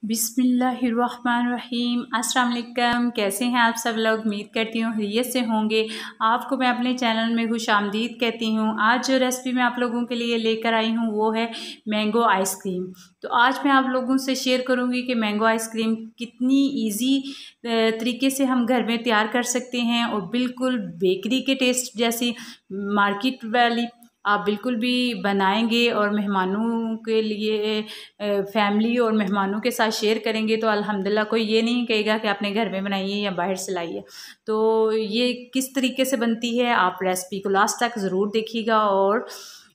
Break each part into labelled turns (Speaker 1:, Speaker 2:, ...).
Speaker 1: बिस्मिल्लाहिर्रहमानिर्रहीम। अस्सलाम वालेकुम। कैसे हैं आप सब लोग? उम्मीद करती हूँ खैरियत से होंगे। आपको मैं अपने चैनल में खुशामदीद कहती हूँ। आज जो रेसिपी मैं आप लोगों के लिए लेकर आई हूँ वो है मैंगो आइसक्रीम। तो आज मैं आप लोगों से शेयर करूँगी कि मैंगो आइसक्रीम कितनी इजी तरीके से हम घर में तैयार कर सकते हैं और बिल्कुल बेकरी के टेस्ट जैसी मार्केट वाली आप बिल्कुल भी बनाएंगे और मेहमानों के लिए फैमिली और मेहमानों के साथ शेयर करेंगे तो अल्हम्दुलिल्लाह कोई ये नहीं कहेगा कि आपने घर में बनाई है या बाहर से लाई है। तो ये किस तरीके से बनती है आप रेसिपी को लास्ट तक ज़रूर देखिएगा। और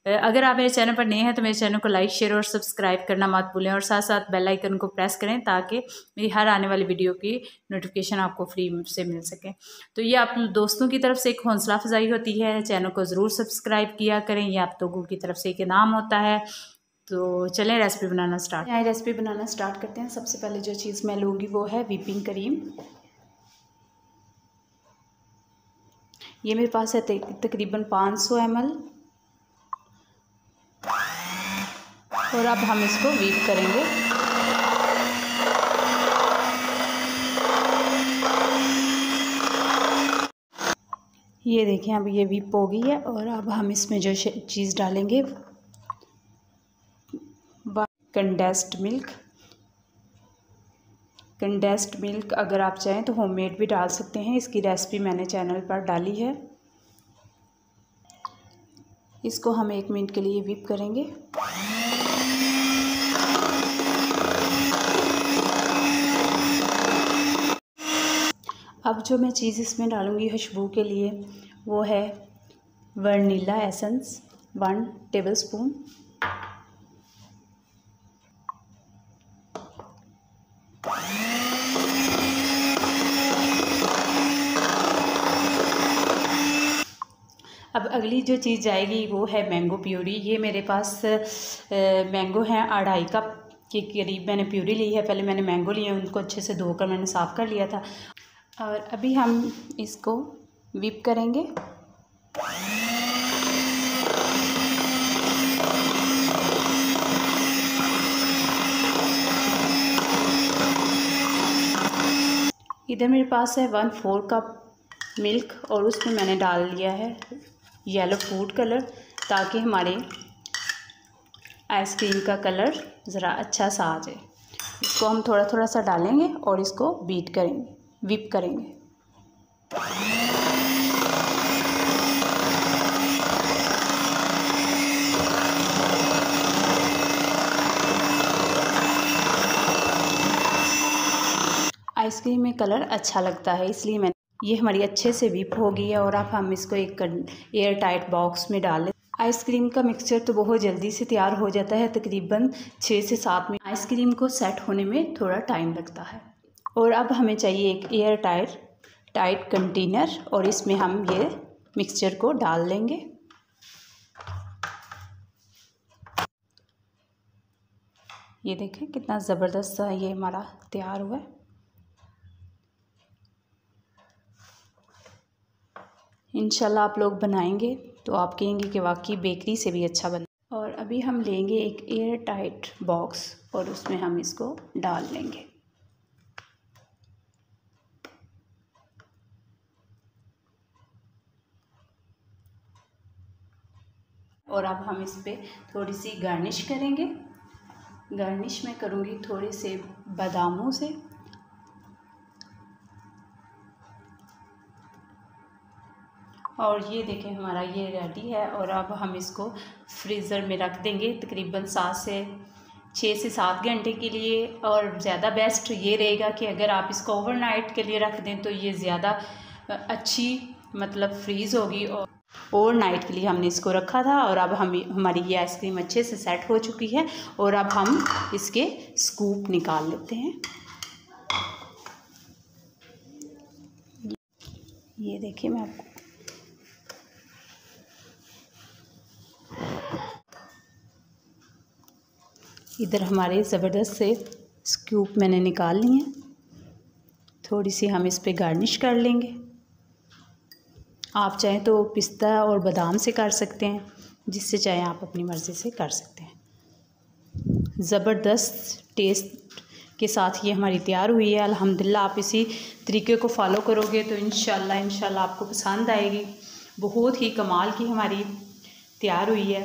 Speaker 1: अगर आप मेरे चैनल पर नए हैं तो मेरे चैनल को लाइक शेयर और सब्सक्राइब करना मत भूलें और साथ साथ बेल आइकन को प्रेस करें ताकि मेरी हर आने वाली वीडियो की नोटिफिकेशन आपको फ्री से मिल सके। तो ये आप दोस्तों की तरफ से एक हौसला अफजाई होती है। चैनल को ज़रूर सब्सक्राइब किया करें, ये आप लोगों की तरफ से एक इनाम होता है। तो चलें रेसिपी बनाना स्टार्ट करते हैं। सबसे पहले जो चीज़ मैं लूँगी वो है व्हिपिंग क्रीम। ये मेरे पास है तकरीबन 500 ml। और अब हम इसको व्हिप करेंगे। ये देखिए अब ये व्हिप हो गई है और अब हम इसमें जो चीज़ डालेंगे कंडेंस्ड मिल्क अगर आप चाहें तो होममेड भी डाल सकते हैं। इसकी रेसिपी मैंने चैनल पर डाली है। इसको हम 1 मिनट के लिए व्हिप करेंगे। अब जो मैं चीज़ इसमें डालूँगी खुशबू के लिए वो है वनीला एसेंस 1 टेबलस्पून। अब अगली जो चीज़ जाएगी वो है मैंगो प्यूरी। ये मेरे पास मैंगो है 2.5 कप के करीब मैंने प्यूरी ली है। पहले मैंने मैंगो लिए, उनको अच्छे से धोकर मैंने साफ़ कर लिया था और अभी हम इसको व्हिप करेंगे। इधर मेरे पास है 1/4 कप मिल्क और उसमें मैंने डाल लिया है येलो फूड कलर ताकि हमारे आइसक्रीम का कलर ज़रा अच्छा सा आ जाए। इसको हम थोड़ा थोड़ा सा डालेंगे और इसको व्हिप करेंगे। आइसक्रीम में कलर अच्छा लगता है इसलिए ये हमारी अच्छे से व्हिप हो गई है और अब हम इसको एक एयर टाइट बॉक्स में डाल लें। आइसक्रीम का मिक्सचर तो बहुत जल्दी से तैयार हो जाता है, तकरीबन 6 से 7 मिनट। आइसक्रीम को सेट होने में थोड़ा टाइम लगता है। और अब हमें चाहिए एक एयर टाइट कंटेनर और इसमें हम ये मिक्सचर को डाल लेंगे। ये देखें कितना ज़बरदस्त सा ये हमारा तैयार हुआ है। इंशाल्लाह आप लोग बनाएंगे तो आप कहेंगे कि वाकई बेकरी से भी अच्छा बना। और अभी हम लेंगे एक एयर टाइट बॉक्स और उसमें हम इसको डाल लेंगे। और अब हम इस पे थोड़ी सी गार्निश करेंगे। गार्निश मैं करूँगी थोड़े से बादामों से। और ये देखें हमारा ये रेडी है और अब हम इसको फ्रीज़र में रख देंगे तकरीबन 6 से 7 घंटे के लिए। और ज़्यादा बेस्ट ये रहेगा कि अगर आप इसको ओवरनाइट के लिए रख दें तो ये ज़्यादा अच्छी मतलब फ्रीज़ होगी। और ओवरनाइट के लिए हमने इसको रखा था और अब हमारी ये आइसक्रीम अच्छे से सेट हो चुकी है। और अब हम इसके स्कूप निकाल लेते हैं। ये देखिए मैं आपको इधर हमारे ज़बरदस्त से स्कूप मैंने निकाल लिए हैं। थोड़ी सी हम इस पे गार्निश कर लेंगे। आप चाहें तो पिस्ता और बादाम से कर सकते हैं, जिससे चाहें आप अपनी मर्ज़ी से कर सकते हैं। ज़बरदस्त टेस्ट के साथ ये हमारी तैयार हुई है। अल्हम्दुलिल्लाह आप इसी तरीके को फॉलो करोगे तो इंशाल्लाह आपको पसंद आएगी। बहुत ही कमाल की हमारी तैयार हुई है।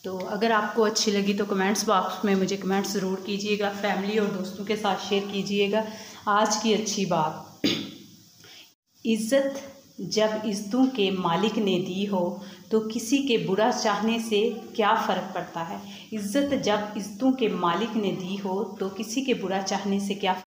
Speaker 1: तो अगर आपको अच्छी लगी तो कमेंट्स बॉक्स में मुझे कमेंट्स ज़रूर कीजिएगा, फैमिली और दोस्तों के साथ शेयर कीजिएगा। आज की अच्छी बात, इज़्ज़त जब इज़्ज़तों के मालिक ने दी हो तो किसी के बुरा चाहने से क्या फ़र्क पड़ता है। इज़्ज़त जब इज़्ज़तों के मालिक ने दी हो तो किसी के बुरा चाहने से क्या